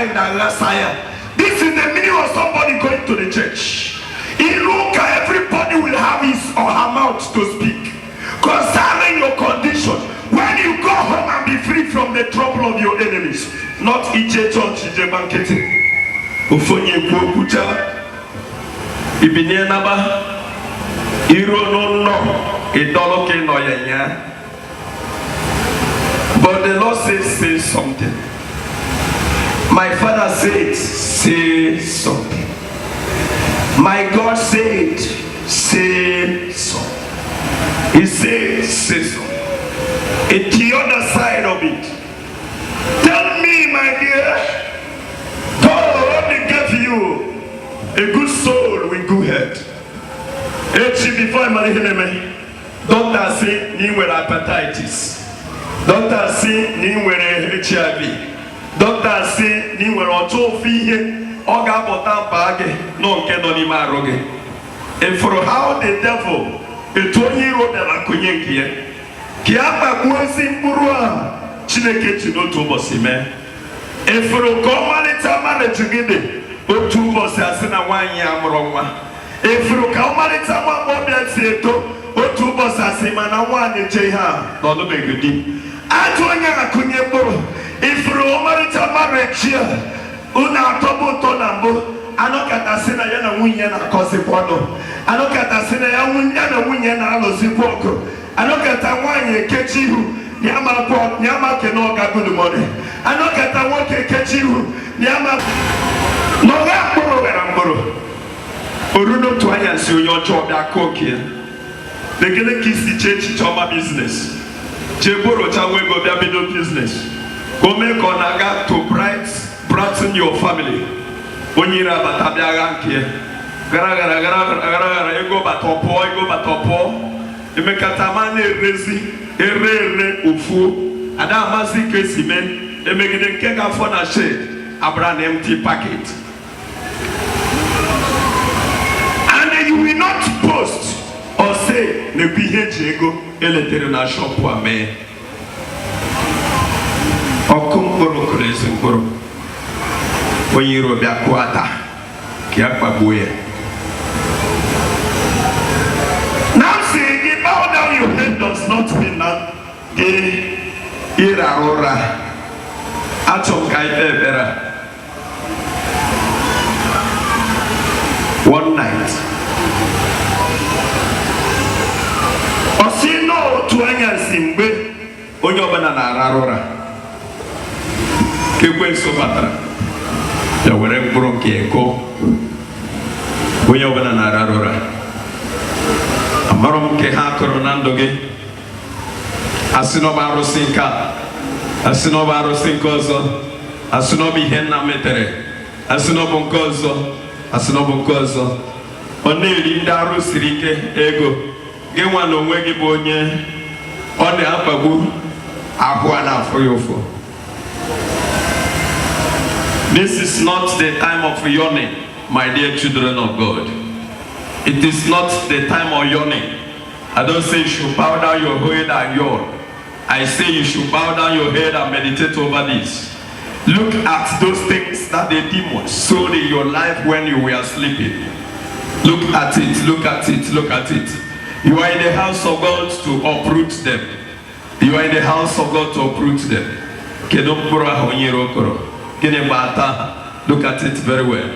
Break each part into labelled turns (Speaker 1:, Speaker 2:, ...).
Speaker 1: behind Alasaya. This is the meaning of somebody going to the church. In Luca, everybody will have his or her mouth to speak concerning your condition. When you go home and be free from the trouble of your enemies, not each church, each banquet. Ufonye kukucha, ibinye naba, iro no, idoloke no yenya. But the Lord says, say something. My father said, say something. My God said, say something. He said, say something. At the other side of it, tell me, my dear, God only gave you a good soul with good head. Before I marry him, doctor say, you will hepatitis. Doctor say, you will HIV. Doctor say, you will also feel Oga bota bag no kedo ni maroge. And for how the devil etoni ro de la kunyenkie. Ki apa kuasi mpurua Chineke chinoto bosime. And for komalita marriage gide otu bosi asina wanyi amronwa. And for komalita mabobia seto otu bosi asima na wanyi cheha no no begudi. Atonya akunye mburu. And for komalita marriage una tobo tonambo anokata sina yana munye na kosi kwano anokata sina ya munye na alosi kwoko anokata wanye kechihu nyama kwa nyama keno ga good morning anokata woke kechihu nyama no ga kporo wera mboro oruno to anya si onye ocho bia kokie begele kisi change choma business jeboro cha wego bia bido business go make onaga to brighten your family. Onyira batabiaga nke. Gara ego batopo. Emekata mane rezi ere ufu. Ada amazi kesime emegide nke ga for na shade abra an empty packet. And you will not post or say ne biheje ego eletere na shop ame. Okumboro kurezinkoro. When you rob your quarter, Kiapabuye. Now say, you bow down your head does not mean that Ira ora Atom Kaibera. One night. Osino Tuanga Simbe Onyobana Rarora. Kikwen Sopatra. Ya were mburu nke eko onye ọbụla na-ararụra amarụ m nke ha kụrụ na ndụ gị asị n'ọba arụsị nke a asị n'ọba arụsị nke ọzọ asị n'ọba ihe nna metere asị n'ọbụ nke ọzọ asị n'ọbụ nke ọzọ ọ na-eri ndị arụ siri ike ego gị nwa na onwe gị bụ onye ọ na-akpagbu ahụ a na-afụ ya ụfụ. This is not the time of yawning, my dear children of God. It is not the time of yawning. I don't say you should bow down your head and yawn. I say you should bow down your head and meditate over this. Look at those things that the demons sowed in your life when you were sleeping. Look at it, look at it, look at it. You are in the house of God to uproot them. You are in the house of God to uproot them. Look at it very well.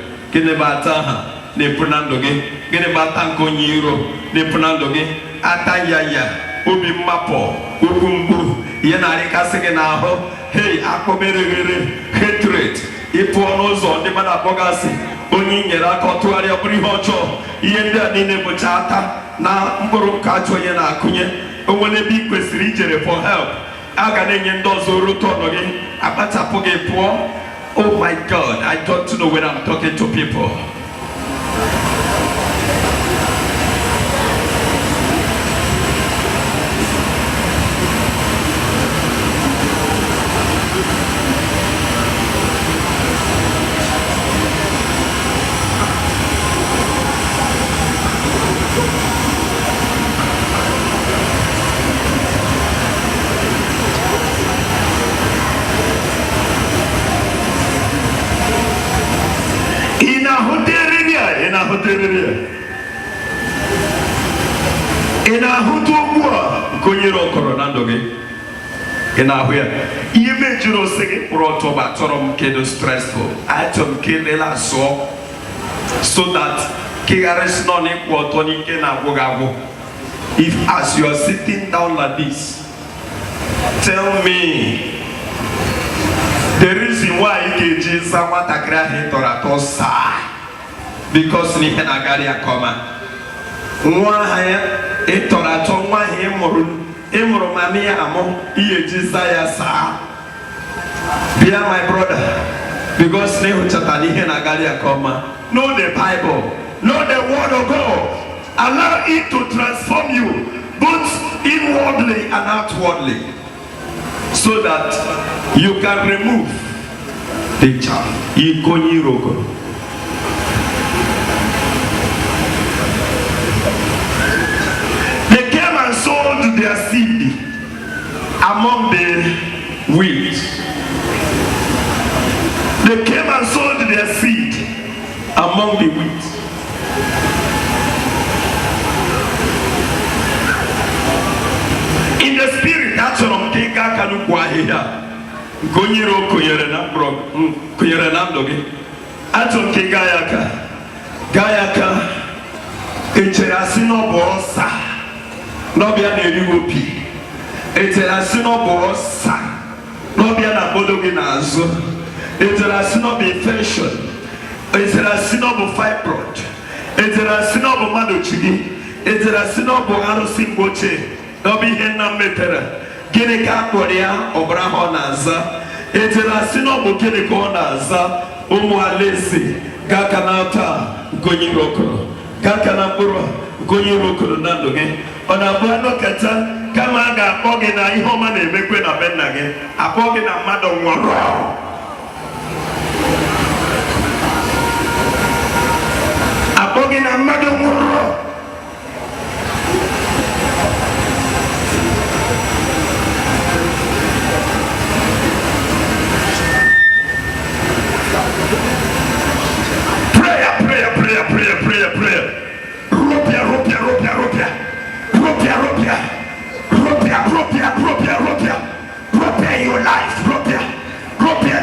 Speaker 1: Obi mapo, ukumbu, yenari kasege na ho, hey, akoberere, hatred, ipo onozo, ndi mana bogasi, onyi nyera kotuari abri hocho, yende nine bochata, na mburu kacho yena akunye, onwene bi kwesiri ijere for help, aga nenye ndozo ruto noge, abata poge po. Oh my God, I don't know when I'm talking to people. Ina hutu bua konyero koronando ge. Ina huya. Iye jiro sege proto ba torom kedo stressful. Atom kedela so that kegares no ne kwotoni ke na bogabo. If as you are sitting down like this, tell me the reason why you get Zawata Grahe sa because ni henagari akoma. Why etorato why emuru mami amo iye jizaya sa. Dear my brother, because ne uchatani henagari akoma. Know the Bible, know the word of God. Allow it to transform you both inwardly and outwardly so that you can remove the chaff. They came and sold their seed among the wheat. They came and sold their seed among the wheat. In the spirit, that's what I'm taking. Gonyero koyere na bro, koyere na doge. Atom ke gayaka, echerasino bosa, nobia na eriwopi. Echerasino bosa, nobia na bodoge na azo. Echerasino be infection, echerasino bo fibroid, echerasino bo madochigi, echerasino bo arosimboche. Nobi henna metera. Gene ka korea obraho naza. Etela sino bo gene ko naza. Umu alesi. Gakanata gonyirokoro. Gakanapuro gonyirokoro nandoge. Ona bwano kata kama aga apoge na ihoma na emekwe na benage. Apoge na mado nwaro. Apoge na mado nwaro. Prayer. Ropia your life. Ropia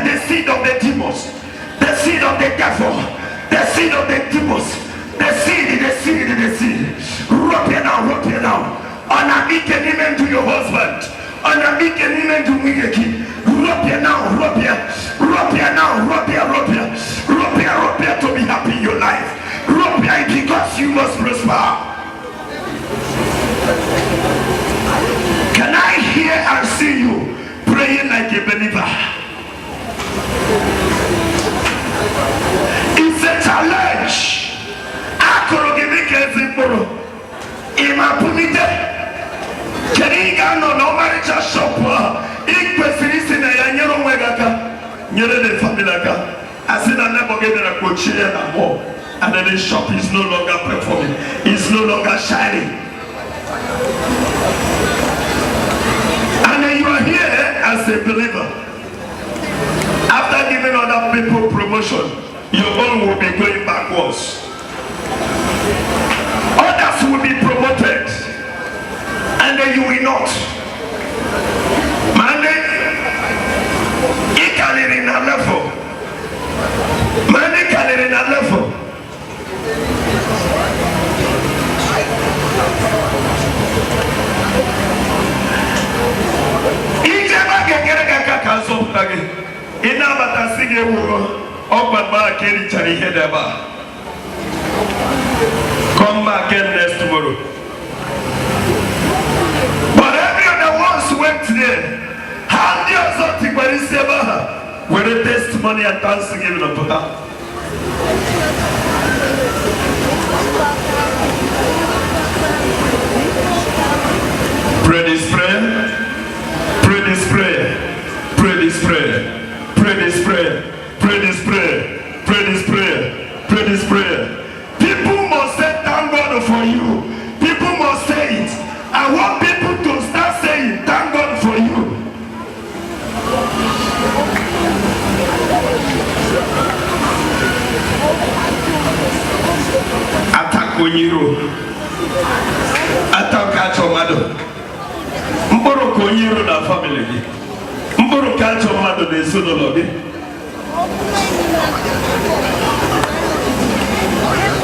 Speaker 1: the seed of the demons, the seed of the devil, the seed of the demons, the seed. Ropia now. Onamike nimen to your husband. Onamike nimen to Migeki. Ropia now. Ropia to be happy in your life. Ropia because you must prosper. Can I hear and see you praying like a believer? It's a challenge. No marriage shop. And then the shop is no longer performing, it's no longer shining. And then you are here as a believer. After giving other people promotion, your own will be going backwards. Others will be promoted, and then you will not. Monday, Italy in a level. Monday, Italy in a level. Come back again next tomorrow. But every other ones went there. How do you think when it's ever with a testimony and thanksgiving of that? Pray this prayer. People must say thank God for you. People must say it. I want people to start saying thank God for you. onyiro ataka chomado mboro ko onyiro na family gi mboro ka chomado de sodolo gi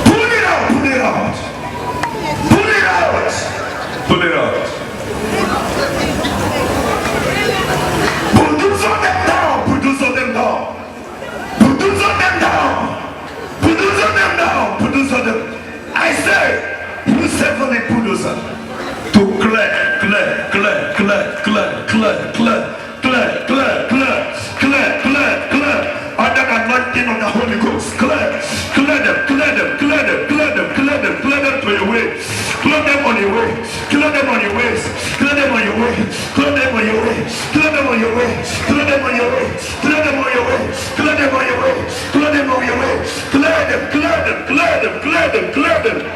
Speaker 1: pull it out pull it out pull it out pull it out put them down put them down put them down put them down put them I say you seven bulldozer to clear under the anointing of the Holy Ghost. Clear them to your way. Clear them on your way. Clear them on your ways. Clear them on your way. Clear them on your way. Clear them on your way. Clear them on your way. Clear them on your way. Clear them on your way. Clear them on your way. Clear them.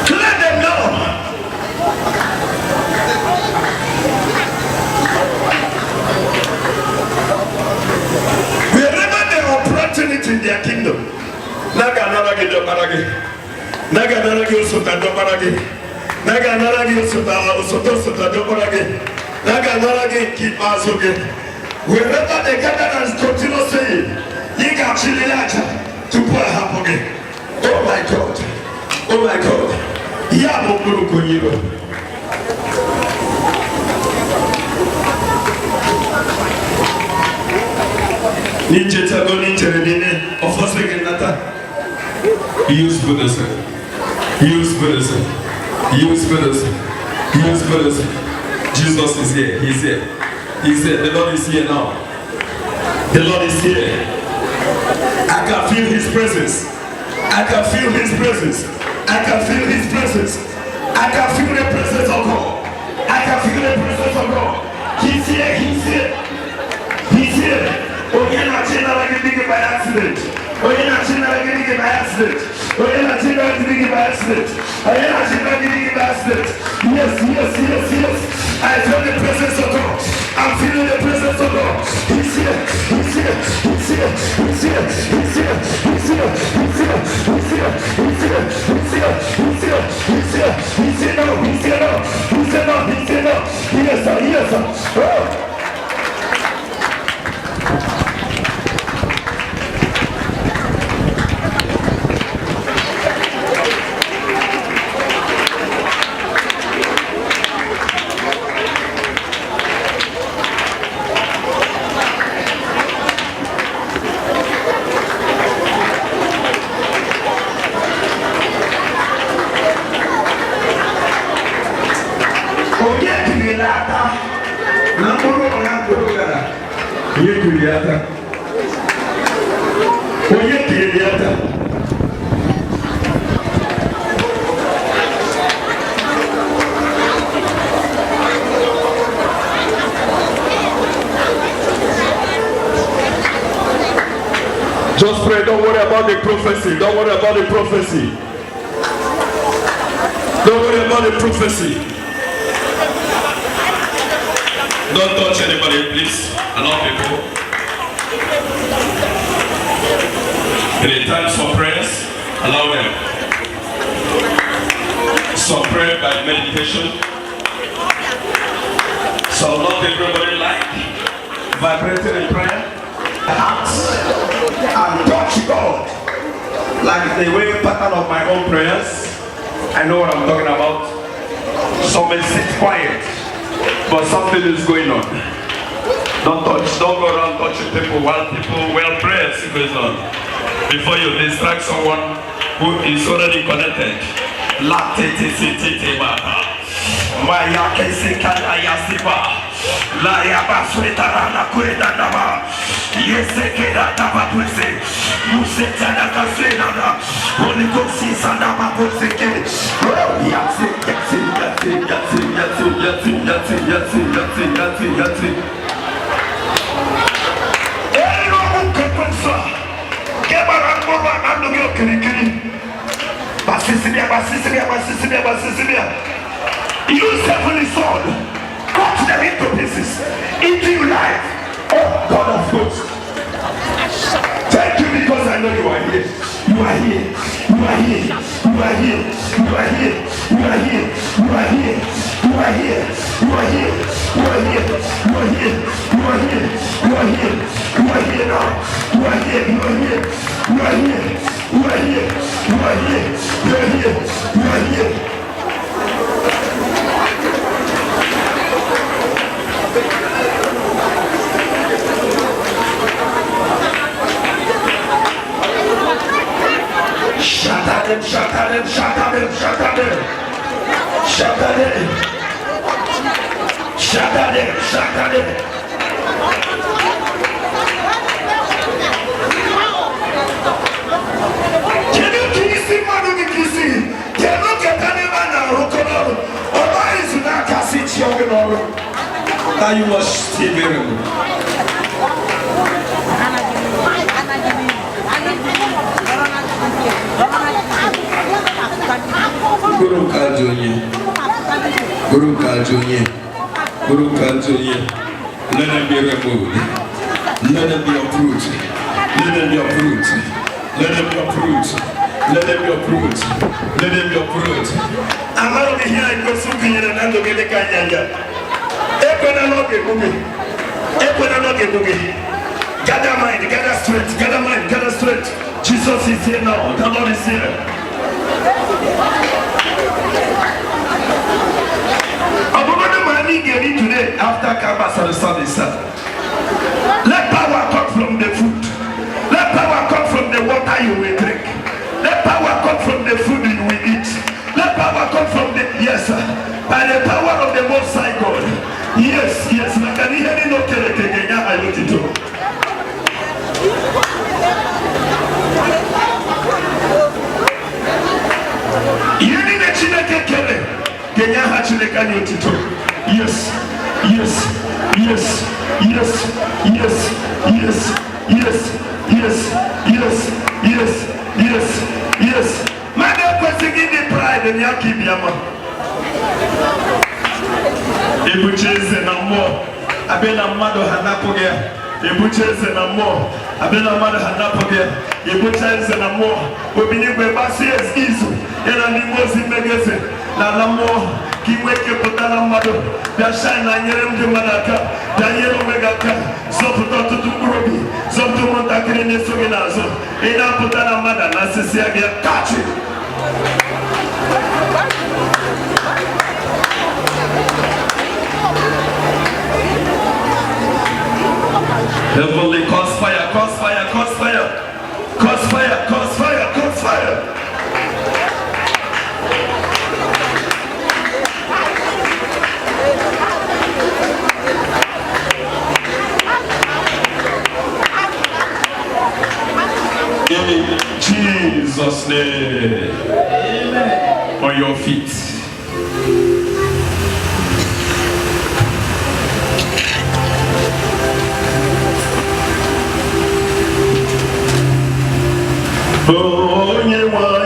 Speaker 1: Clear them now. Wherever they are operating it in their kingdom. Wherever they gather and continue saying, you got chili to put a half again. Oh my God. Oh my God. Yeah, Mokuru Konyiro. Ninja Tago Ninja Redine of Hosbek Nata. Use Buddhism. Use Buddhism. Use Buddhism. Use Buddhism. Jesus is here. He's here. He's here. The Lord is here now. The Lord is here. I can feel His presence. I can feel His presence. I can feel His presence. I can feel the presence of God. I can feel the presence of God. He's here. He's here. He's here. Oh, you're not getting by accident. Oh, you're not getting by accident. Oh, you're not getting by accident. Oh, you're not getting by accident. Yes. I feel the presence of God. I'm feeling the presence of God. He's here. He's here. He's here. He's here. He's here. He's here. He's here. He's here. He's here. He's here. He's here. He's here. He's here now. He's here now. He's here now. He's here now. Yes, sir. Yes, sir. Oh. Just pray, don't worry about the prophecy. Don't worry about the prophecy. Don't worry about the prophecy. Don't touch anybody, please. Allow people. In the times for prayers, allow them. Some pray by meditation. Some not everybody like vibrating in prayer. Acts and touch God like the way pattern of my own prayers. I know what I'm talking about. Some may sit quiet, but something is going on. Don't touch, don't go around touching people while prayers goes on. Before you distract someone who is already connected. La yaba swetara na kwenda ndaba yesekera tabapuse musetana kasena Holy Ghost is under my poseke yatsi ero mukepensa kebarangorwa nandugyo kirikiri basisibia Use heavenly sword. Cut them into pieces. Into your life. Oh God of hosts. Thank you because I know you are here. You are here. You are here. You are here. You are here. You are here. You are here. You are here. You are here. You are here. You are here. You are here. You are here. You are here now. You are here. You are here. You are here. You are here. You are here. You are here. You are here. Shatter them, shatter them, shatter them, shatter them, shatter them, shatter them, shatter them. Can you kiss him, Manu Kissy? Can you get any man now? Or why is not Cassit young? Now you must stay very Guru Kaljunye, Guru Kaljunye, Guru Kaljunye. Let them be removed. Let them be uprooted. Let them be uprooted. Let them be uprooted. Let them be uprooted. Let them be uprooted. I'm not over here in Kosuki and I'm going to get a kanya. Gather mind, gather strength, gather mind, gather strength. Jesus is here now. The Lord is here. I'm going to money getting today after Kabas and the service. Let power come from the food. Let power come from the water you will drink. Let power come from the food you will eat. Let power come from the yes, by the power of the Most High God. Yes, yes. I can hear it. No, I want it to. Yes, yes, yes, yes, yes, yes, yes, yes, yes, yes, yes, yes. My dad was singing the pride and Yaki Biama. Ibuches and more. I've been a mother Hanapoga. Ibuches and more. I've been a mother Hanapoga. Ibuches and more. We believe we pass years easy. And I'm the most in magazine. Now, more. Kiweke potana mado biashara na nyeremje manaka Daniel Omegaka zoputo tutukurobi zopto montakire nesoge nazo ina potana mada na sisi ya kachi Heavenly cause fire, cause fire, cause fire, cause fire, cause fire, cause fire. In Jesus' name. Amen. On your feet. Oh, you are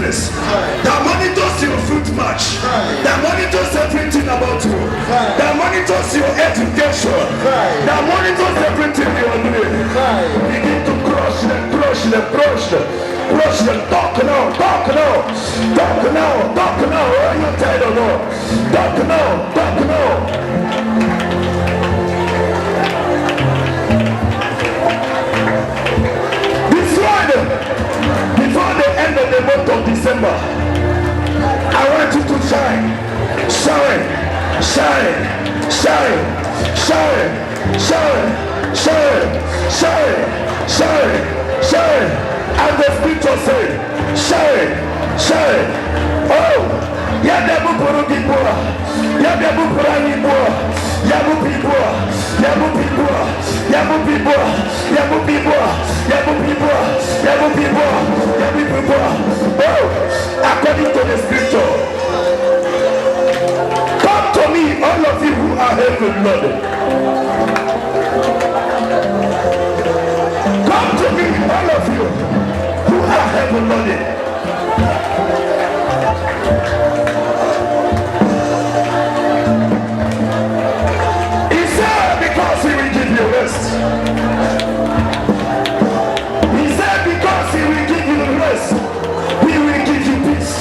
Speaker 1: business, that monitors your fruit match, that monitors everything about you, that monitors your education, that monitors everything you are doing. Begin to crush them, crush them, crush them, crush them. Talk now, talk now, talk now, talk now. Are you tired or no? Talk now, talk now. Before the end of the month of December, I want you to shine, shine, shine, shine, shine, shine, shine, shine, shine, shine. As the scripture says, shine, shine. Oh, yabu people, yabu people, yabu people, yabu people, yabu people, yabu people, yabu people, yabu people, yabu people. Oh, according to the scripture, come to me, all of you who are heavy loaded. Come to me, all of you who are heavy loaded. He will give you rest. He said because he will give you rest, he will give you peace.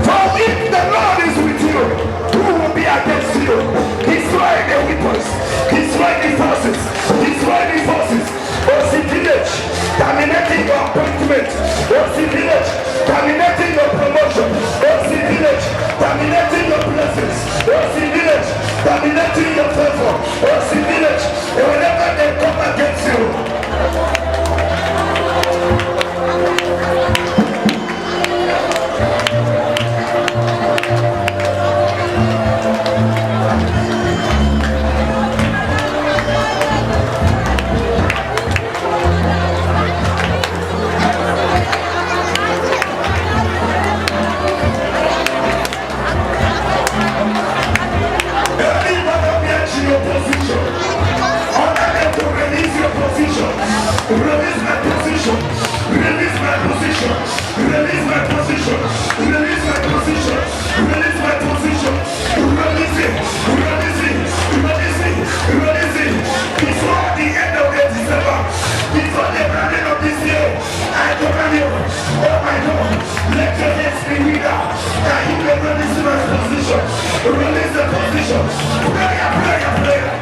Speaker 1: For if the Lord is with you, who will be against you? Destroy the weapons, destroy the forces, destroy the forces. Osi village, terminating your appointment. Osi village, terminating your promotion. Osi village, terminating your blessings. Osi village, terminating your favor. Osi village, and whenever they come against you, release my position, release my position, release my position, release my position, release my position, release it, release it, release it, release it. Before the end of the December, before the ending of this year, I command you, oh my God, let your hands be with her, that you can release my position, release the position, prayer, prayer, prayer.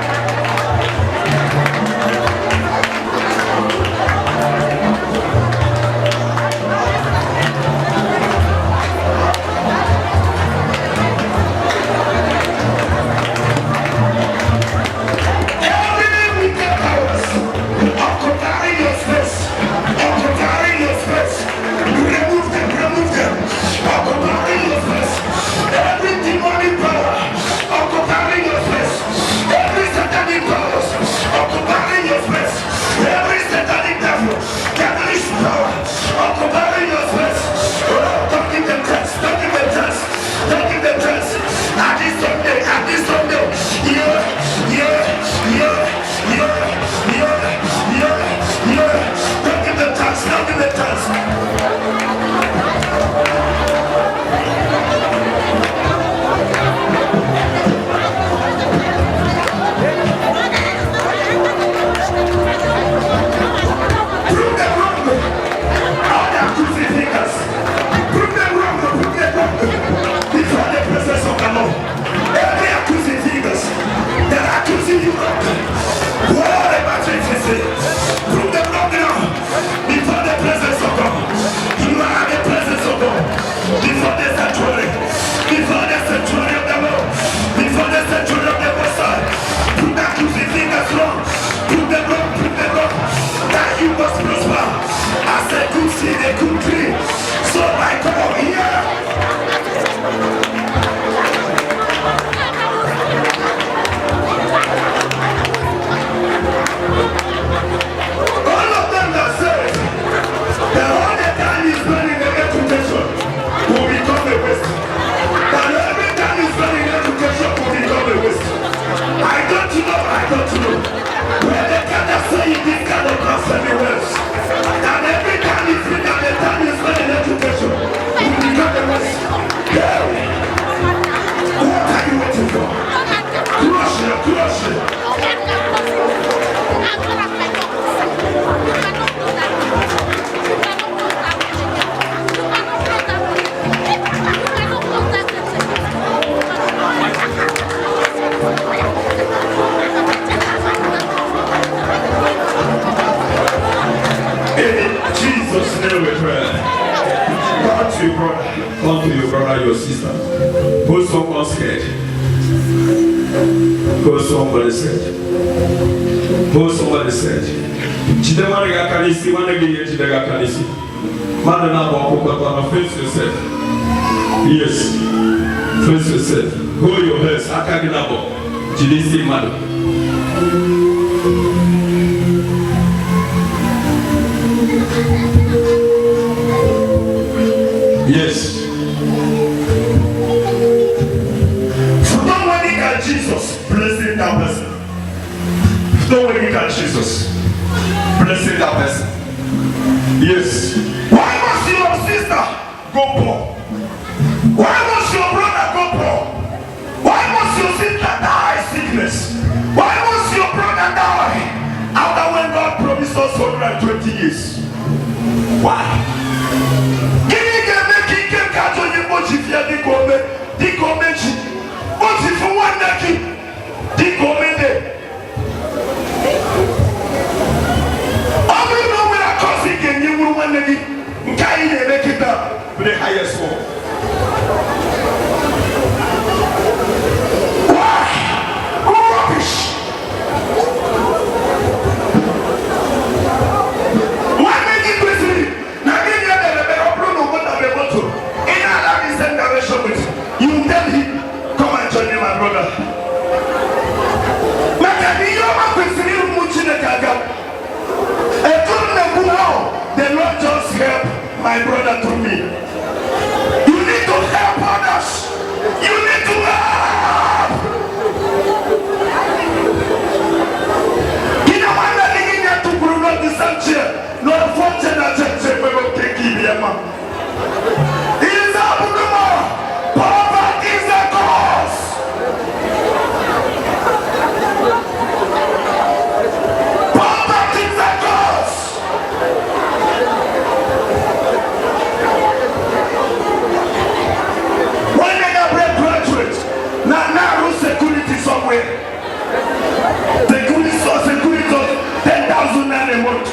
Speaker 1: Before the presence of the Lord, every your brother. Come to your brother, your sister. Put someone scared. Put somebody scared. Put somebody scared. Chidemani gakanisi, mane giye chidega kanisi. Mane na bako kata face yourself. Yes. Face yourself. Hold your hands. Akagina bo. Chidisi mane. Yes. Somebody got Jesus blessing that person. Somebody got Jesus blessing that person. Yes. Why must your sister go poor? Why must your brother go poor? Why must your sister die sickness? Why must your brother die after when God promised us 120 years? Why? The highest one. Why? Rubbish. Why make it with me? Now give you the problem of what I'm able to. In Allah is in direction with you. You tell him, come and join me, my brother. The Lord just help my brother to me. You need to help others. You need to help. You know what I'm thinking to Bruno the Sanchez. No fortunate Sanchez will take him. It is a Bruno. Poverty is a cause. Poverty is a cause. Somewhere. Security of 10,000 a month.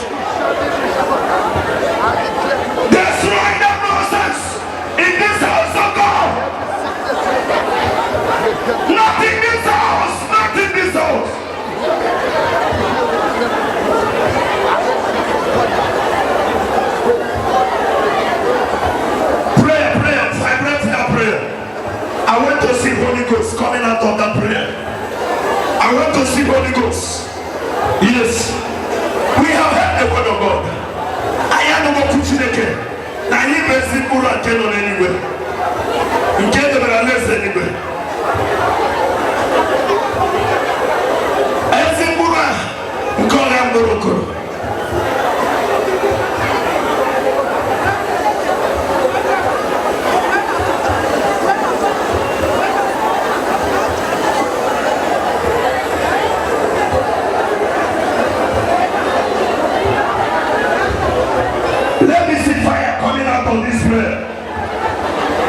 Speaker 1: Destroy the nonsense in this house of God. Not in this house. Not in this house. Prayer, vibrate in that prayer. I want to see Holy Ghost coming out of that prayer. I want to see Holy Ghost. Yes. We have heard the word of God. I am not going to put it again. Now he is simple and cannot anywhere. You can't even less anywhere. I am simple and God am the local.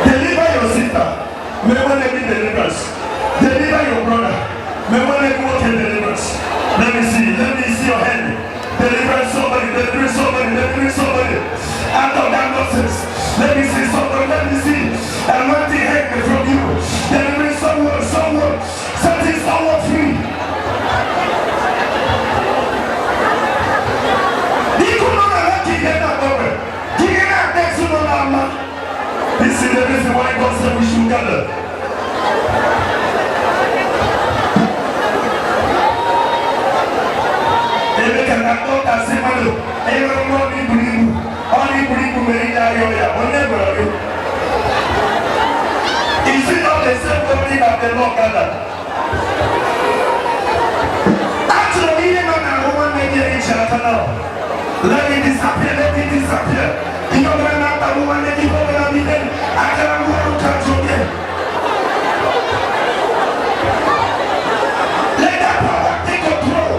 Speaker 1: Deliver your sister. May one be deliverance. Deliver your brother. May one walk in deliverance. Let me see your hand. Deliver somebody. Out of that nonsense. Let me see and let the hand from you. Deliver someone. Setting someone free. This is the reason why God said we should gather. Is it not the same company that the Lord gathered? Actually, let it disappear. You know when I'm the woman that you hold on me, I can't go to touch again. Let that power take control.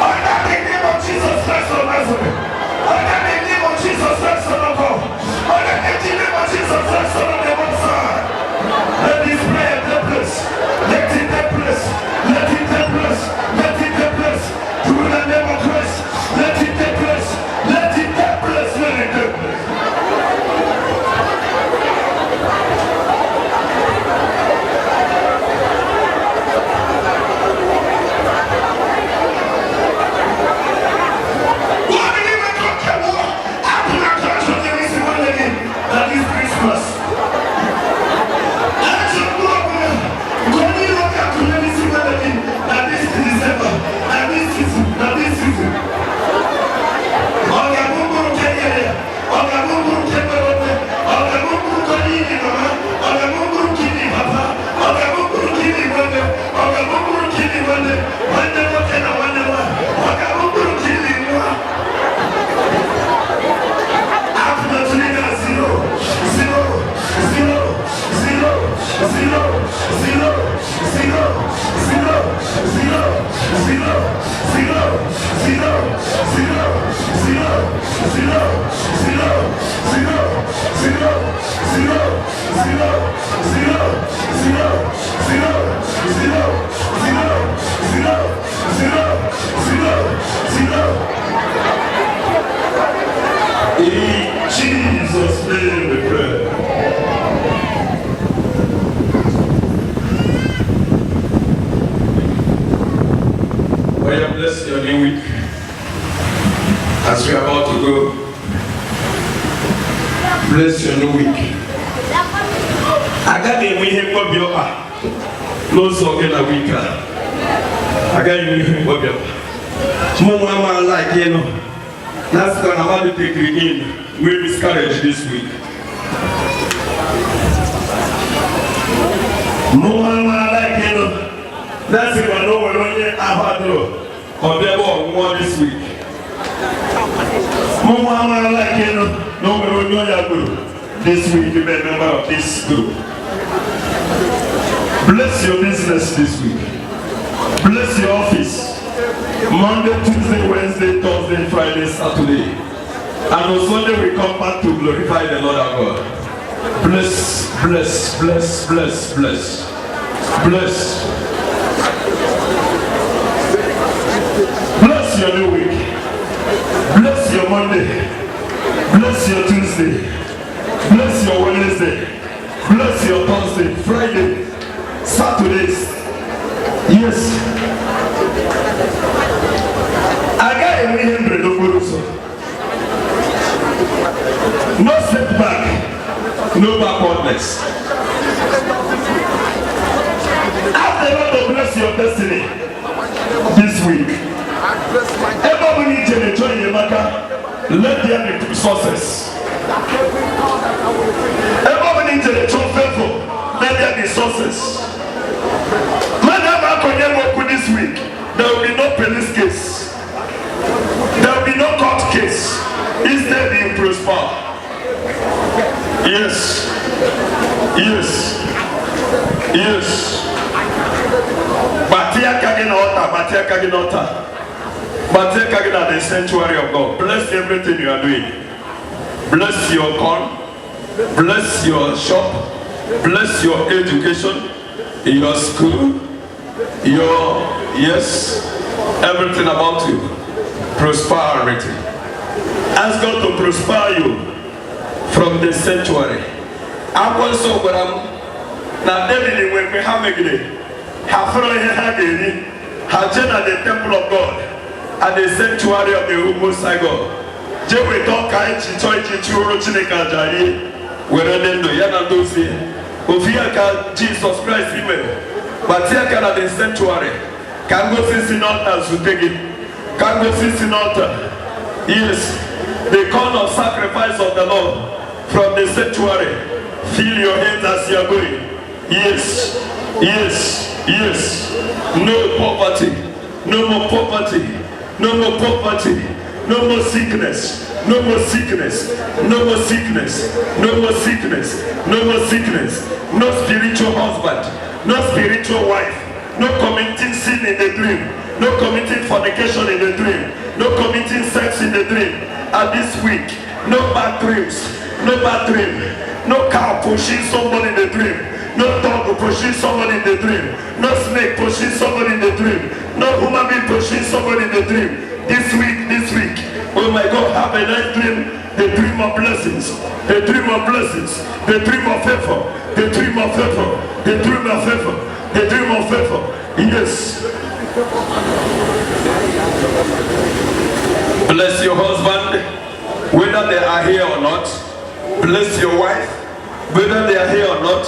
Speaker 1: Under the name of Jesus Christ of Nazareth. Under the name of Jesus Christ of God. Under the name of Jesus Christ of the Messiah. Let this prayer take place. Let it take place. Let it take place. Let it take place. Through the name of Christ. Let it take place. Let it take place. Let it take place. Bless your new week. As we are about to go, bless your new week. I got the way what you are. No song in a week. I got you what you are. Mama like you know. That's what I'm about to take you in. We're discouraged this week. Mama like you know. That's if I know we're only or they were this week. Mama like you know, no we're only this week you be a member of this group. Bless your business this week. Bless your office. Monday, Tuesday, Wednesday, Thursday, Friday, Saturday. And on Sunday we come back to glorify the Lord our God. Bless, bless, bless, bless, bless. Bless. Bless your new week. Bless your Monday. Bless your Tuesday. Bless your Wednesday. Bless your Thursday, Friday, Saturdays. Yes. I got a million bread of Buruso. No setback, no backwardness. Ask the Lord to bless your destiny this week. Everybody needs to join your matter. Let there be sources. Everybody needs to join faithful. Let there be sources. This week, there will be no police case. There will be no court case. Instead, you prosper. Yes. Yes. Yes. Batia Kaginota, Batia Kaginota. Batia Kagina, the sanctuary of God. Bless everything you are doing. Bless your corn. Bless your shop. Bless your education. Your school. Your, yes, everything about you. Prosperity. Ask God to prosper you from the sanctuary. I'm also what I'm now David when we have a day. Have at the temple of God at the sanctuary of the Most High God. Jewe toka ichi choichi churo chineka jari werendo yana dosi. Ofia Jesus Christ email. But here can have the sanctuary. Can go see altar to take it. Can go see altar. Yes, the corn of sacrifice of the Lord from the sanctuary. Feel your hands as you are going. Yes, yes, yes. No poverty, no more poverty, no more poverty, no more sickness, no more sickness, no more sickness, no more sickness, no more sickness, no spiritual husband. No spiritual wife, no committing sin in the dream, no committing fornication in the dream, no committing sex in the dream. And this week, no bad dreams, no bad dream, no cow pushing somebody in the dream, no dog pushing somebody in the dream, no snake pushing somebody in the dream, no human being pushing somebody in the dream. This week, oh my God, have a nice dream, the dream of blessings, the dream of blessings, the dream of favor, the dream of favor, the dream of favor, the dream of favor. Yes. Bless your husband, whether they are here or not. Bless your wife, whether they are here or not.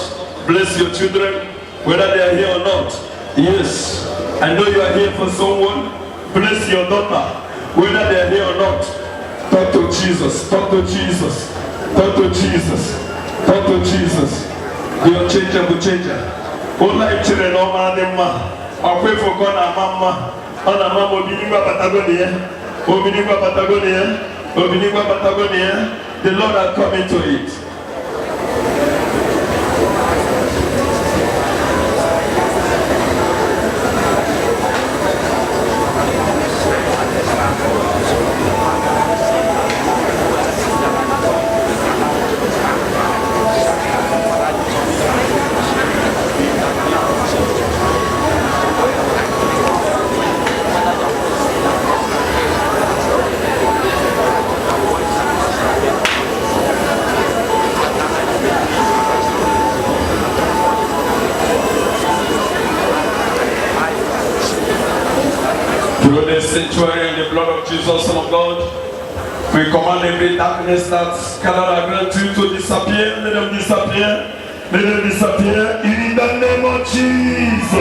Speaker 1: Bless your children, whether they are here or not. Yes. I know you are here for someone. Bless your daughter, whether they are here or not. Talk to Jesus. Talk to Jesus. Talk to Jesus. Talk to Jesus. Your changeable changer. All life children, no man, them man. I pray for God and Mama. And Mama, Obinigwa Patagonia. Obinigwa Patagonia. Obinigwa Patagonia. The Lord has come into it.
Speaker 2: Through the sanctuary and the blood of Jesus, Son of God, we command every darkness that's gathered against you to disappear. Let them disappear. Let them disappear in the name of Jesus.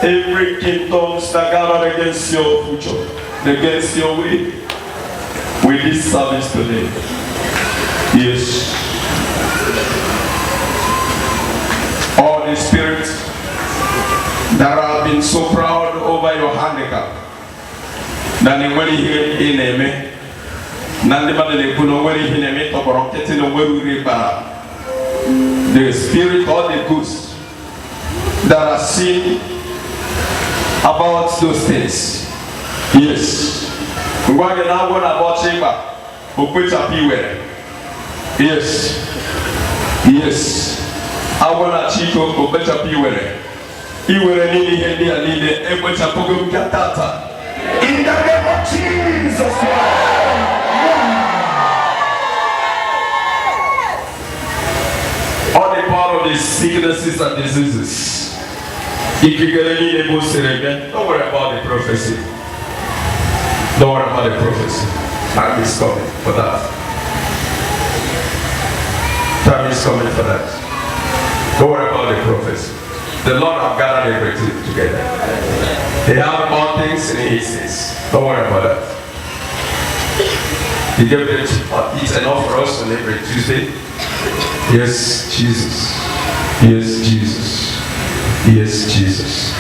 Speaker 2: Every kingdom that gathered against your future, against your way, with this service today. Yes. All the spirits that have been so proud over your handicap, that they were here in a me, the spirit or the ghosts that are seen about those things. Yes. We're going to now go about chamber. Yes. Yes. I want to cheat on better people. You will need it and better program catata. In the name of Jesus. All the power of the sicknesses and diseases. If you get any able cerebral, don't worry about the prophecy. Don't worry about the prophecy. Time is coming for that. Time is coming for that. Don't worry about the prophecy. The Lord has gathered everything together. He has all things in his hands. Don't worry about that. He gave it eat enough for us on every Tuesday. Yes, Jesus. Yes, Jesus. Yes, Jesus.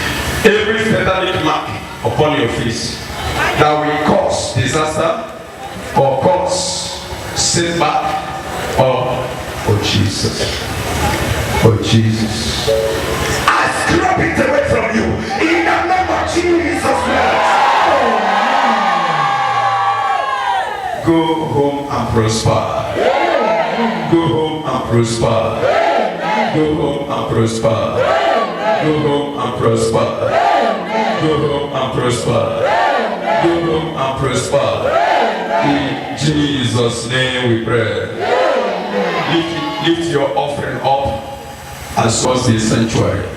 Speaker 2: Every satanic mark upon your face that will cause disaster or cause setback or Jesus. Oh Jesus. I scrap it away from you in the name of Jesus Christ. Go home and prosper. Go home and prosper. Go home and prosper. Go home and prosper. Go home and prosper. Go home and prosper. In Jesus' name we pray. Lift your offering up as was the sanctuary.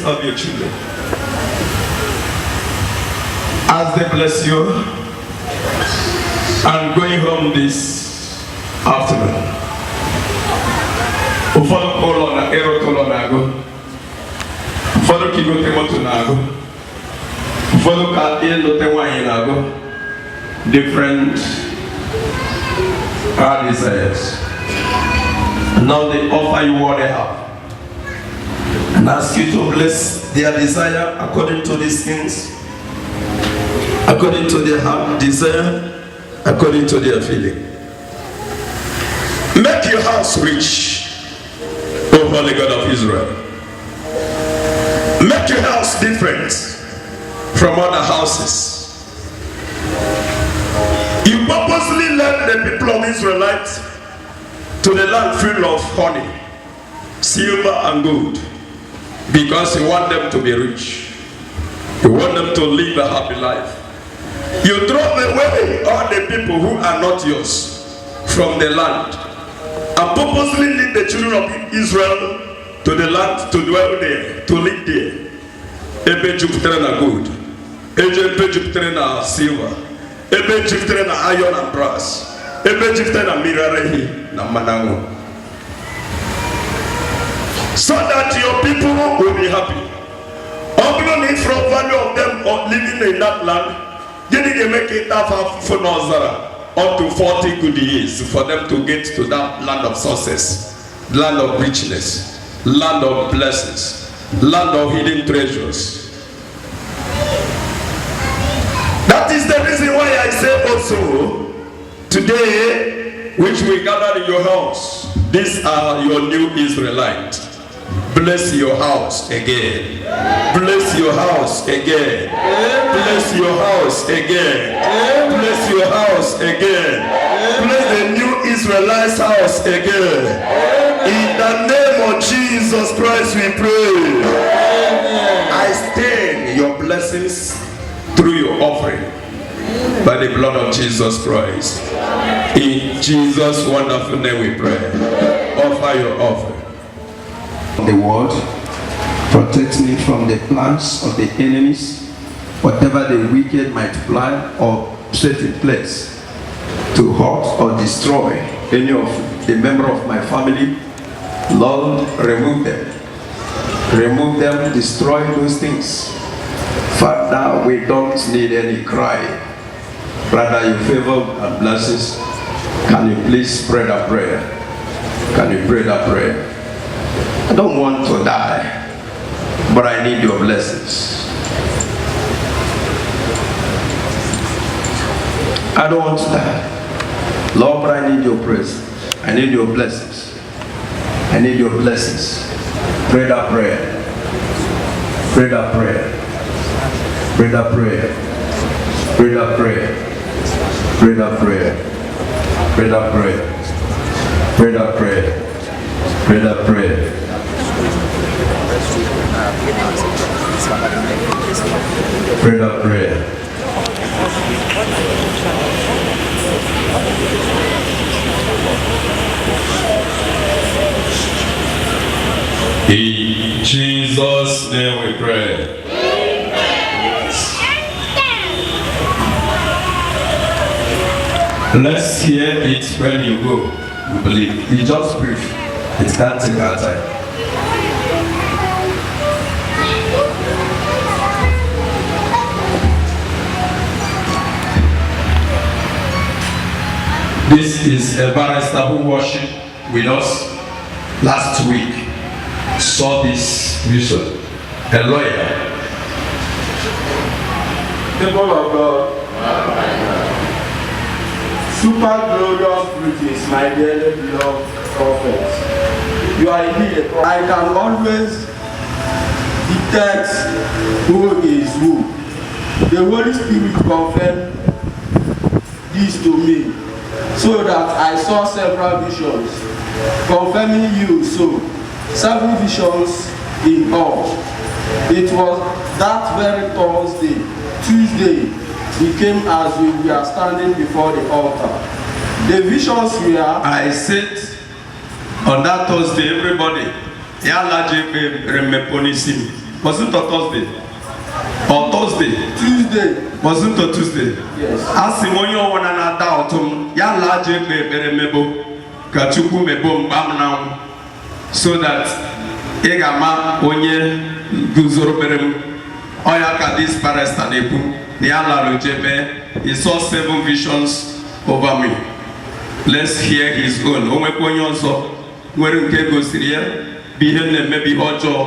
Speaker 2: Of your children as they bless you and going home this afternoon. Ufolo kolo na ero tolo nago, ufolo kigote moto nago, ufolo ka elo te wanyi nago. Different desires. Now they offer you what they have.
Speaker 1: and ask you to bless their desire according to these things, according to their heart desire, according to their feeling. Make your house rich, O Holy God of Israel. Make your house different from other houses. You purposely led the people of Israelites to the land full of honey, silver and gold, because you want them to be rich. You want them to live a happy life. You drove away all the people who are not yours from the land, and purposely lead the children of Israel to the land to dwell there, to live there. Ebe Jupiter na gold, ebe Jupiter na silver, ebe Jupiter na iron and brass, ebe Jupiter na mirarehi na manango. So that your people will be happy. Only from value of them or living in that land, didn't they make it up for Nazara up to 40 good years for them to get to that land of success, land of richness, land of blessings, land of hidden treasures. That is the reason why I say also, today, which we gather in your house, these are your new Israelites. Bless your house again. Bless your house again. Bless your house again. Bless your house again. Bless the new Israelites' house again. In the name of Jesus Christ we pray. I stain your blessings through your offering by the blood of Jesus Christ. In Jesus' wonderful name we pray. Offer your offering. The word protect me from the plans of the enemies, whatever the wicked might plan or set in place to hurt or destroy any of the member of my family. Lord, remove them, destroy those things. Father, we don't need any cry, rather your favor and blessings. Can you please pray that prayer? Can you pray that prayer? I don't want to die, but I need your blessings. I don't want to die, Lord, but I need your presence. I need your blessings. I need your blessings. Pray that prayer. Pray that prayer. Pray that prayer. Pray that prayer. Pray that prayer. Pray that prayer. Pray that prayer. Pray that prayer. Pray that prayer. In Jesus' name we pray. Let's hear it when you go. We believe. You just brief. It can't take our time. This is a barrister who worshiped with us last week. Saw this vision. A lawyer.
Speaker 3: People of God. Super glorious greetings, my dearly beloved prophets. You are indeed a prophet. I can always detect who is who. The Holy Spirit confirmed this to me, so that I saw several visions confirming you. So, 7 visions in all. It was that very Thursday, Tuesday, we came as we were standing before the altar. The visions were...
Speaker 1: I said on that Thursday, everybody, wasn't it Thursday? Or Thursday? Tuesday. Wasn't it Tuesday?
Speaker 3: Yes.
Speaker 1: Asimonyo wana na autumn, ya laje mebo, kachuku mebo mbamna, so that egama onye guzoro berem, oyaka this parastanepu. He saw 7 visions over me. Let's hear his own. Maybe Ojo,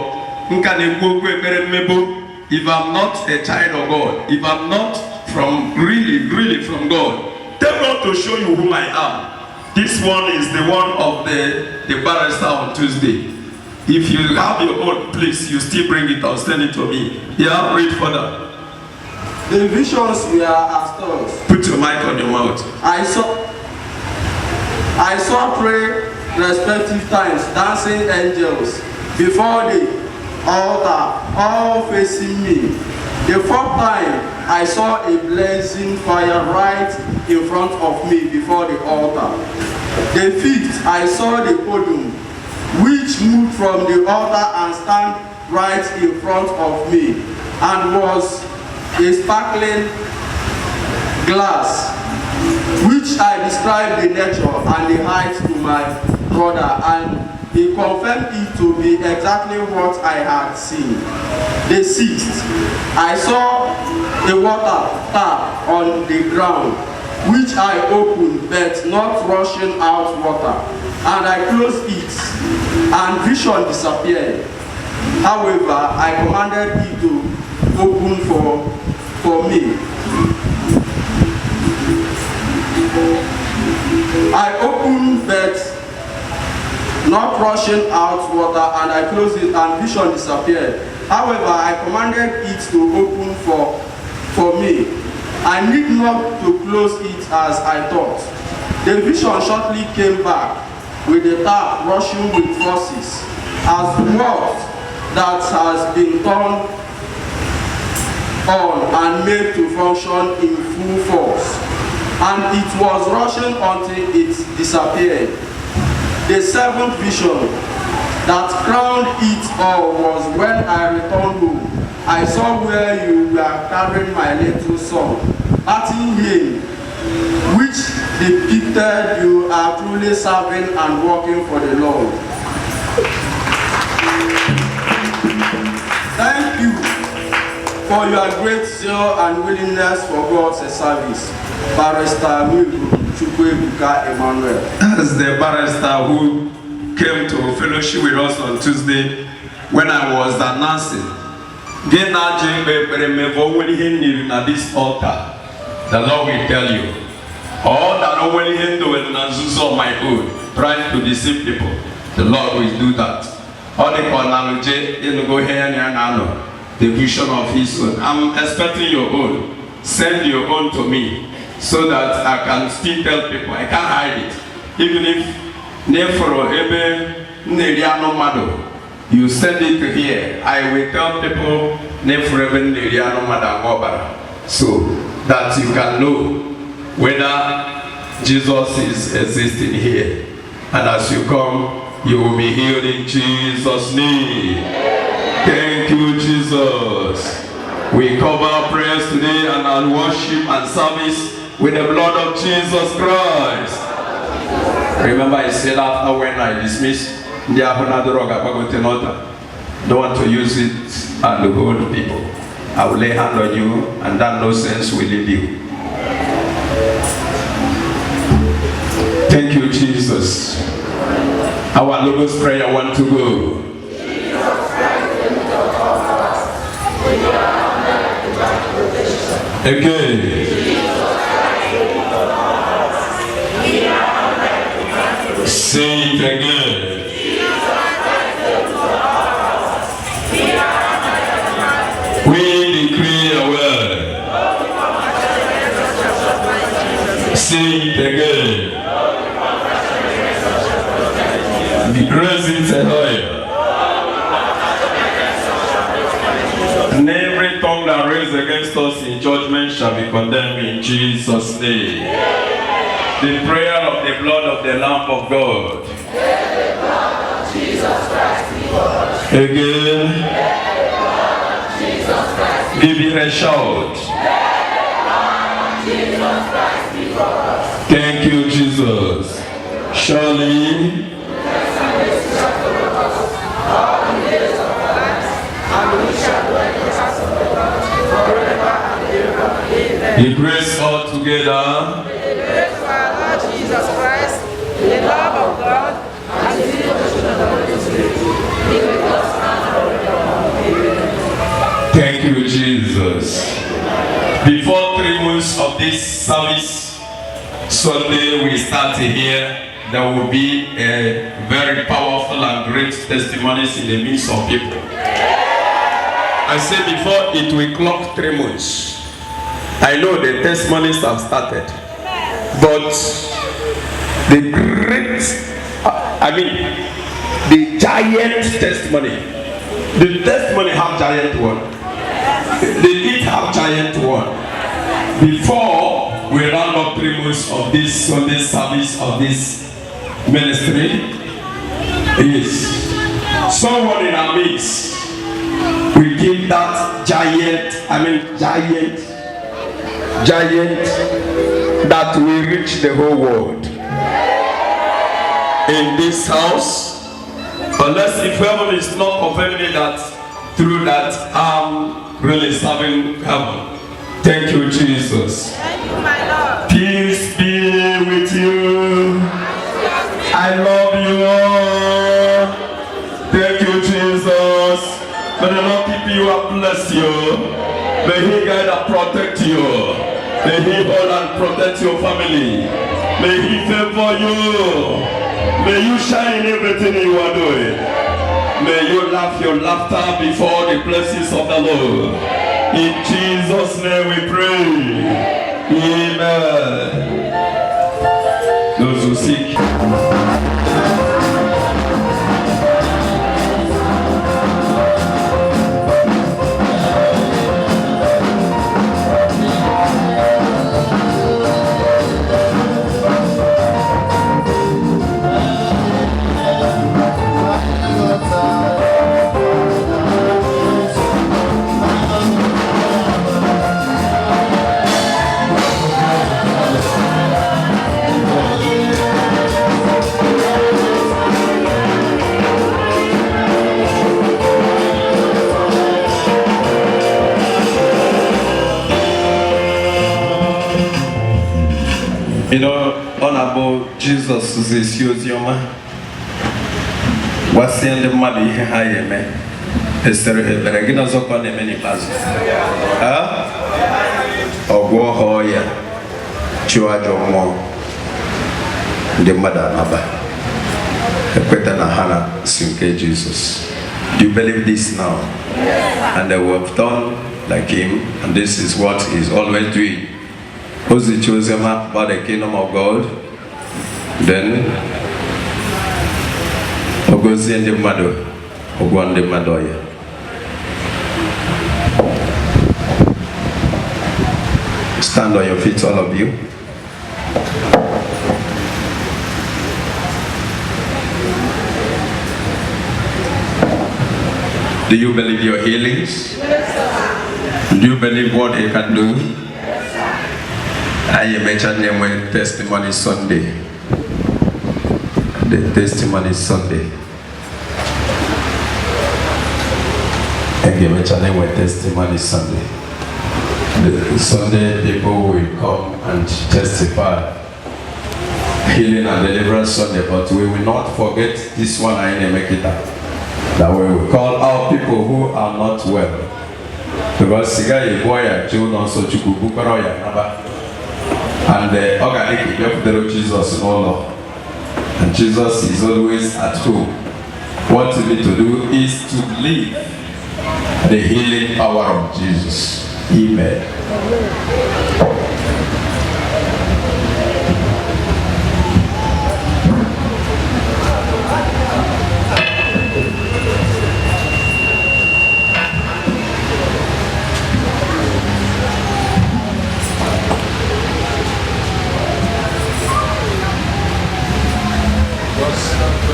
Speaker 2: if I'm not a child of God, if I'm not from really from God, tell God to show you who I am. This one is the one of the barrister on Tuesday. If you have your own, please, you still bring it or send it to me. Yeah, read further.
Speaker 3: The visions were as follows.
Speaker 2: Put your mic on your mouth.
Speaker 3: I saw 3 respective times dancing angels before the altar, all facing me. The 4th time, I saw a blazing fire right in front of me before the altar. The 5th, I saw the podium, which moved from the altar and stand right in front of me, and was a sparkling glass, which I described the nature and the height to my brother, and he confirmed it to be exactly what I had seen. The 6th, I saw a water tap on the ground, which I opened, but not rushing out water, and I closed it, and vision disappeared. However, I commanded it to open for me. I opened, but not rushing out water, and I closed it, and vision disappeared. However, I commanded it to open for me. I need not to close it as I thought. The vision shortly came back with the tap rushing with forces, as what that has been turned on and made to function in full force. And it was rushing until it disappeared. The 7th vision that crowned it all was when I returned home. I saw where you were carrying my little son, patting him, which depicted you are truly serving and working for the Lord. Thank you for your great zeal and willingness for God's service. Barrister Chukwuebuka Emmanuel.
Speaker 2: That's the barrister who came to fellowship with us on Tuesday when I was announcing. This altar, the Lord will tell you. All that no one on my own, trying to deceive people, the Lord will do that. All the the vision of His own. I'm expecting your own. Send your own to me, so that I can still tell people. I can't hide it. Even if you send it to here, I will tell people so that you can know whether Jesus is existing here. And as you come, you will be healed in Jesus' name. Thank you, Jesus. We cover our prayers today and our worship and service with the blood of Jesus Christ. Remember, I said after when I dismissed the don't want to use it and hold people. I will lay hand on you, and that nonsense will leave you. Thank you, Jesus. Our Logos prayer want to go. Again. Say it again. We decree a word. Say it again. The grace is higher. And every tongue that raised against us in judgment shall be condemned in Jesus' name. The prayer of the blood of the Lamb of God. Again. Give it a shout. Thank you, Jesus. Surely. The grace all together.
Speaker 4: The grace of our Lord Jesus Christ, the love of God, and the fellowship of the Holy Spirit be with us now and forever.
Speaker 2: Thank you, Jesus. Before 3 months of this service, Sunday we start here. There will be a very powerful and great testimonies in the midst of people. I say before it will clock 3 months. I know the testimonies have started, but the great, the giant testimony, the testimony have giant one. They did have giant one. Before we round up 3 months of this Sunday service of this ministry, is someone in our midst will give that giant that will reach the whole world. In this house, unless if heaven is not confirming that through that really serving heaven. Thank you, Jesus.
Speaker 4: Thank you, my Lord.
Speaker 2: Peace be with you. I love you all. Thank you, Jesus. May the Lord keep you and bless you. May He guide and protect you. May He hold and protect your family. May He favor you. May you shine in everything you are doing. May you laugh your laughter before the blessings of the Lord. In Jesus' name we pray. Amen. Those who seek. You know, Honorable Jesus is using what's in the money high, man. Is there a beginner's of on the many plaza? Or go hoya, Chuajo more. The mother Abba. A Petana Hannah, Sinke Jesus. Do you believe this now? And they were done like him, and this is what he's always doing. Who's the chosen man about the kingdom of God? Then Ogozi and the mother, Ogwan the Madoya. Stand on your feet, all of you. Do you believe your healings? Do you believe what He can do? I mentioned them when Testimony Sunday. The Testimony Sunday. I mentioned them when Testimony Sunday. The Sunday people will come and testify. Healing and Deliverance Sunday, but we will not forget this one I make it up. That we will call out people who are not well. Because Siga Boya, Joe also Chukubukaroya, and the organic of Jesus in all of. And Jesus is always at home. What we need to do is to live the healing power of Jesus. Amen.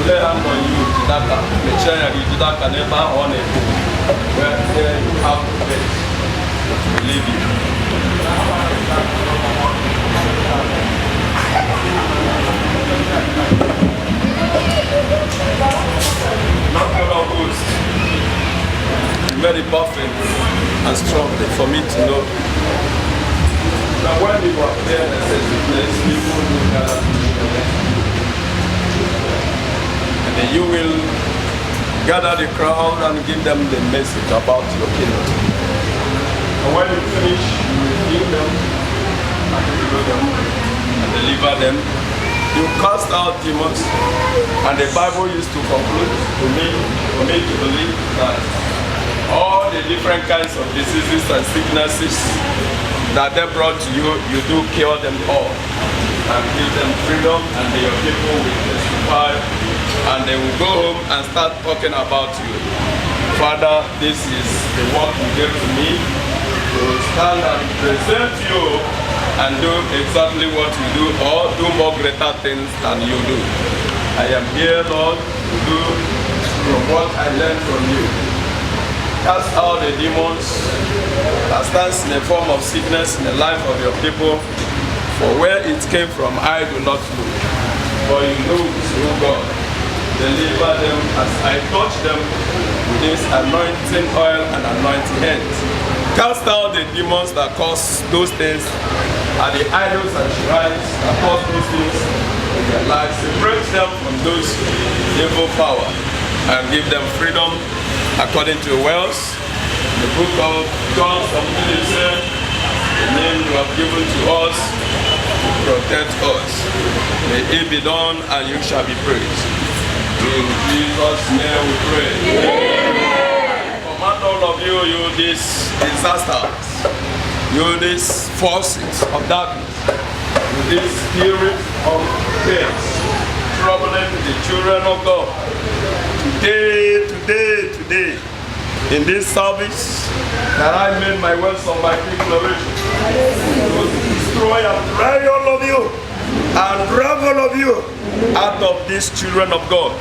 Speaker 3: Lay hand on you, Jidaka. The chair you Jidaka never on it. Where you have faith to believe you. Not God of hosts. You made it perfect and strong for me to know. Now when you were there, I said to place people who gather together. And you will gather the crowd and give them the message about your kingdom. And when you finish, you heal them, and heal them, and deliver them. You cast out demons, and the Bible used to conclude to me to believe that all the different kinds of diseases and sicknesses that they brought to you, you do cure them all and give them freedom, and your people will testify, and they will go home and start talking about you. Father, this is the work you gave to me to stand and present you and do exactly what you do, or do more greater things than you do. I am here, Lord, to do from what I learned from you. Cast out the demons that stands in the form of sickness in the life of your people. For where it came from, I do not know. But you know, oh God, deliver them as I touch them with this anointing oil and anointing hands. Cast out the demons that cause those things, and the idols and shrines that cause those things in their lives. Separate them from those evil power and give them freedom according to Wells. The book of John 17 said, the name you have given to us to protect us. May it be done and you shall be praised. In Jesus' name we pray. Amen. Command all of you, these disasters, you these forces of darkness, you this spirit of chaos, troubling the children of God. Today, in this service, that I made my words of my declaration to destroy and drive all of you and drive all of you out of these children of God.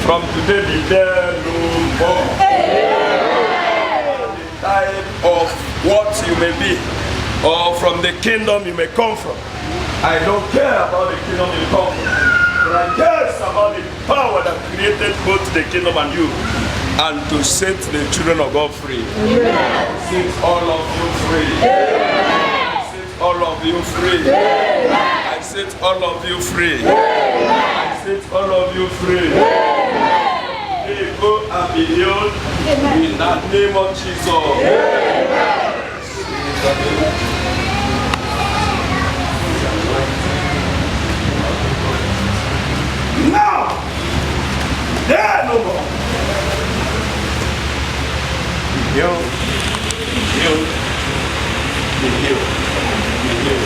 Speaker 3: From today, be there no more. The type of what you may be, or from the kingdom you may come from. I don't care about the kingdom you come from, but I care about the power that created both the kingdom and you, and to set the children of God free. Set all of you free. Set all of you free. I set all of you free. I set all of you free. Hey, go and be healed in the name of Jesus. Now, there no more. Be healed, be healed, be healed, be healed,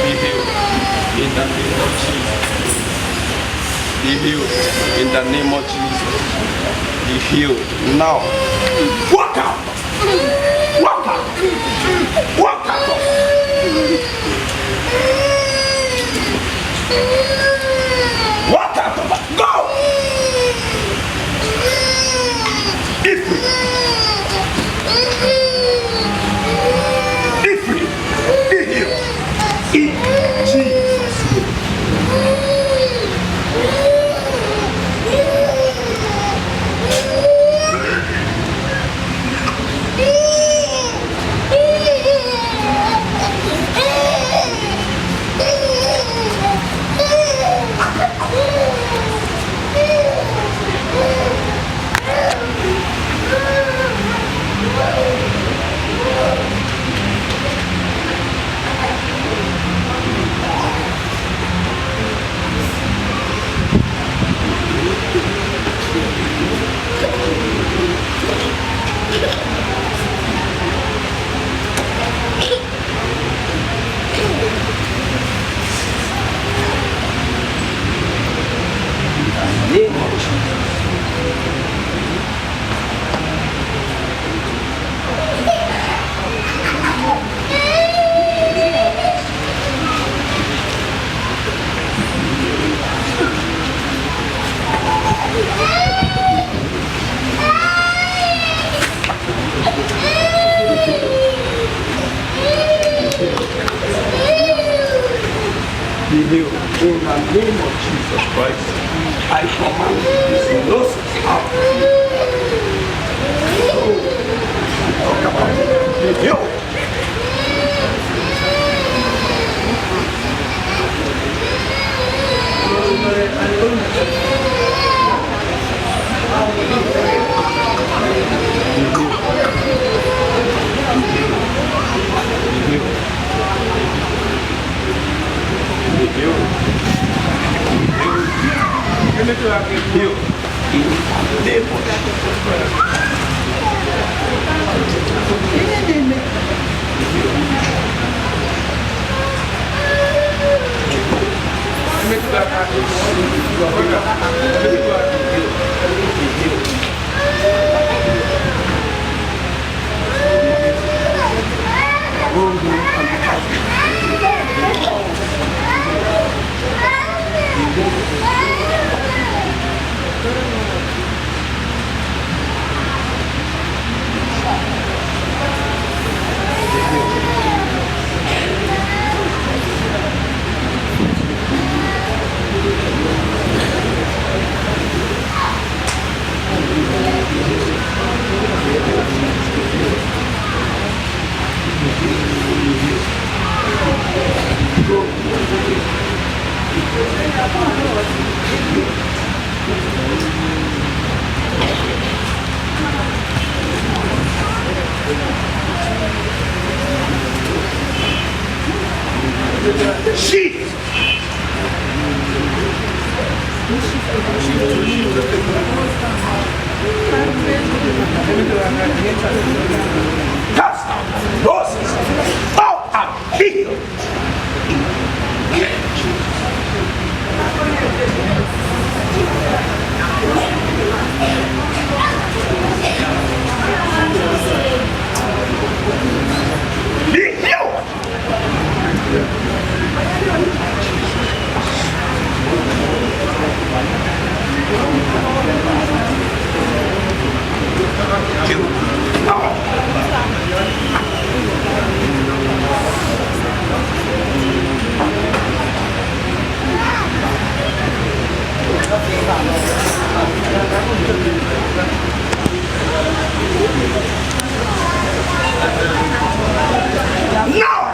Speaker 3: be healed in the name of Jesus. Be healed in the name of Jesus. Be healed now. Walk out! Walk out! Walk out! Walk out of it. Go! Be free. Be free. Be healed. In Jesus' name. Be healed in the name of Jesus Christ. I command this nonsense out. Talk about it. Be healed. I
Speaker 1: Cast out losses. Out and healed. Be healed. Now.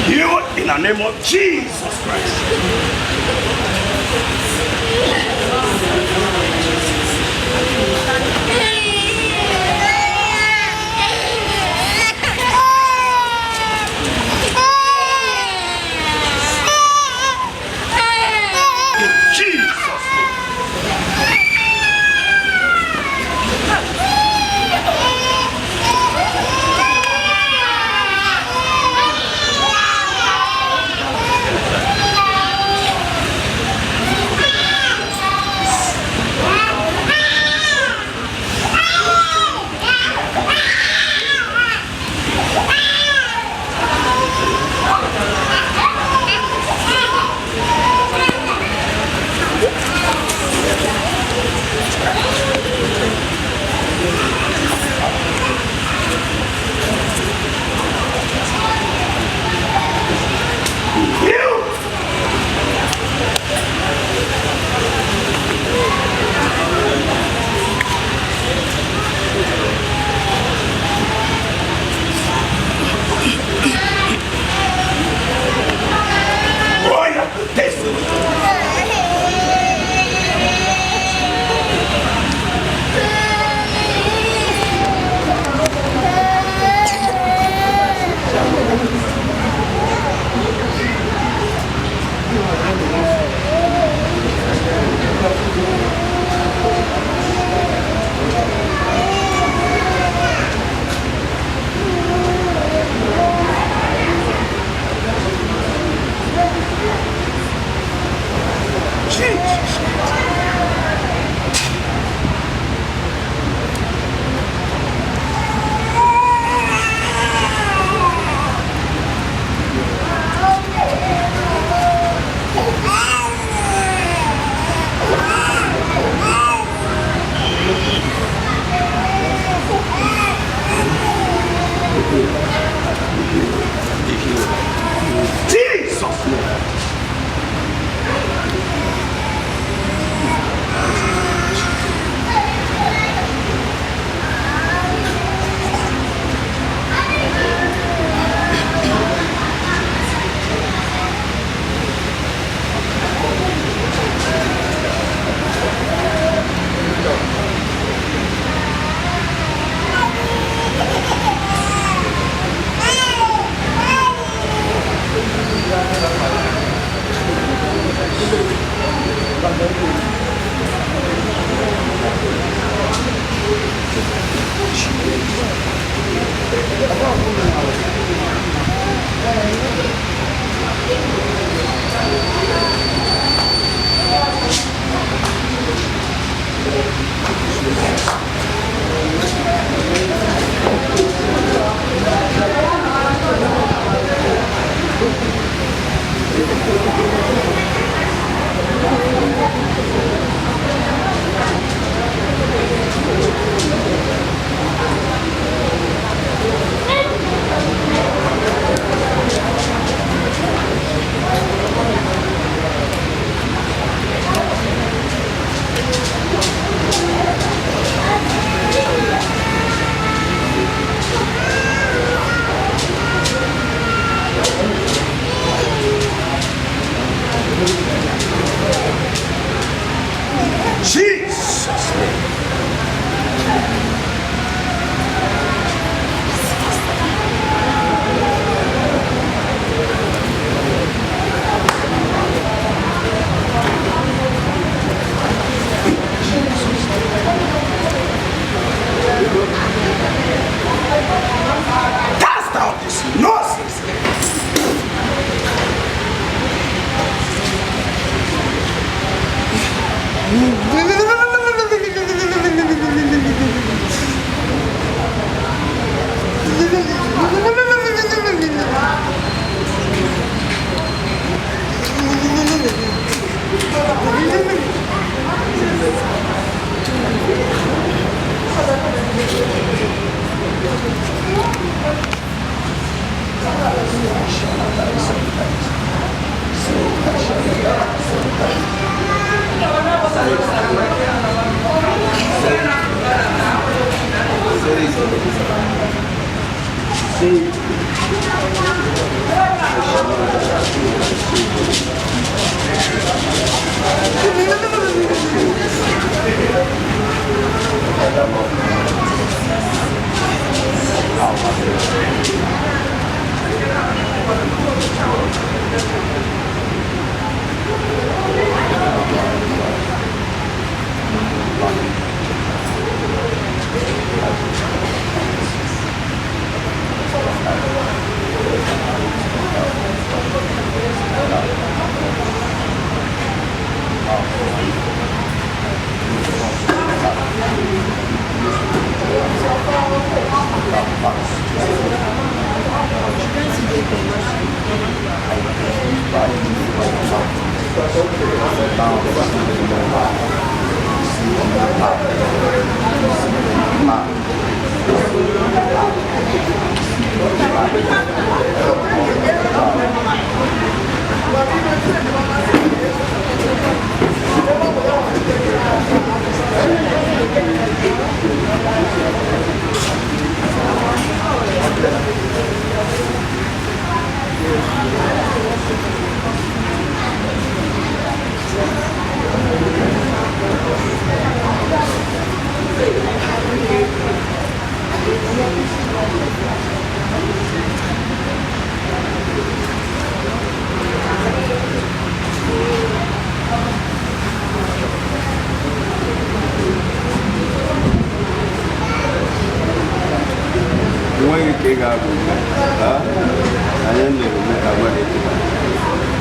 Speaker 1: Healed in the name of Jesus Christ. In Jesus' name.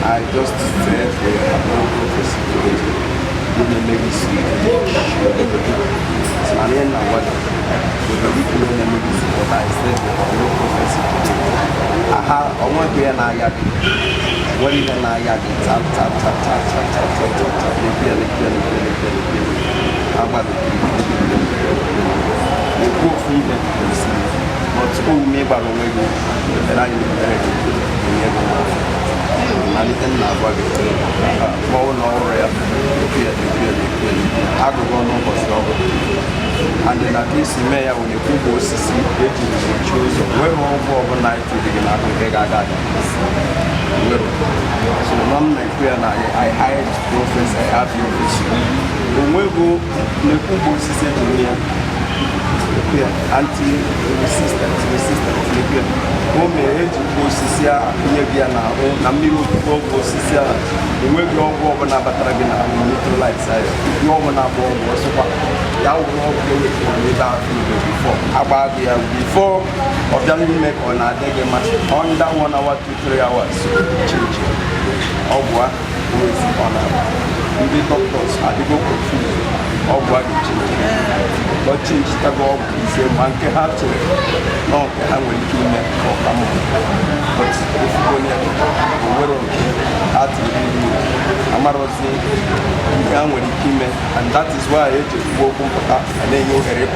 Speaker 3: I just said we have no prophecy to it. You may make it see. It's not in what we believe in the medicine, but I said we have no prophecy to it. Aha, I want to be an ayat. What is an ayat? Tap, tap, tap, tap, tap, tap, tap, tap, tap. How about it? You go free them. But who may buy a way and I and then I was more rare. I go on over trouble. And then at least the mayor when you go see it, you choose where overnight to begin out of the garden. So, I'm like, I hide prophets, I have your vision. When we go, the Kubo system to me. Anti-resistance, home age Bosisia, Yagiana, Namiru, Bosisia, the way you all go on Abatragina, neutralize you all on a bomb or so. Y'all walk without before. About the before of the make on a day match under 1 hour to 3 hours. Change of what is on the doctors, I go confused. Of what you change. But change the goal is a monkey hat to it. No, I will kill me for come on. But if you go near the world, at the Amarosi, you can when you kill me, and that is why I just walk up and then you get it.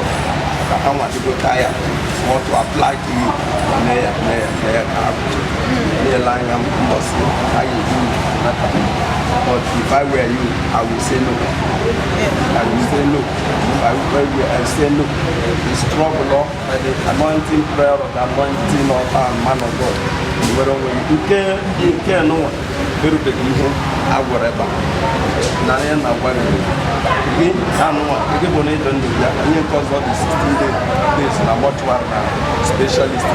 Speaker 3: I want to go tired. Want to apply to you. Line I'm bossy. I will do nothing. But if I were you, I would say no. I would say no. If I were you, I would say no. The struggle of the anointing prayer of the anointing of our man of God. You can't know what. Very big evil, I will ever. Nine and one. We can't know what. We give on it on the because of the 16 days. And what you are specialist.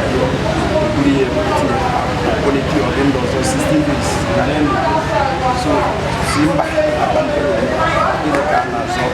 Speaker 3: Quality of windows or 16 days. So, Simba, in the Ghana, so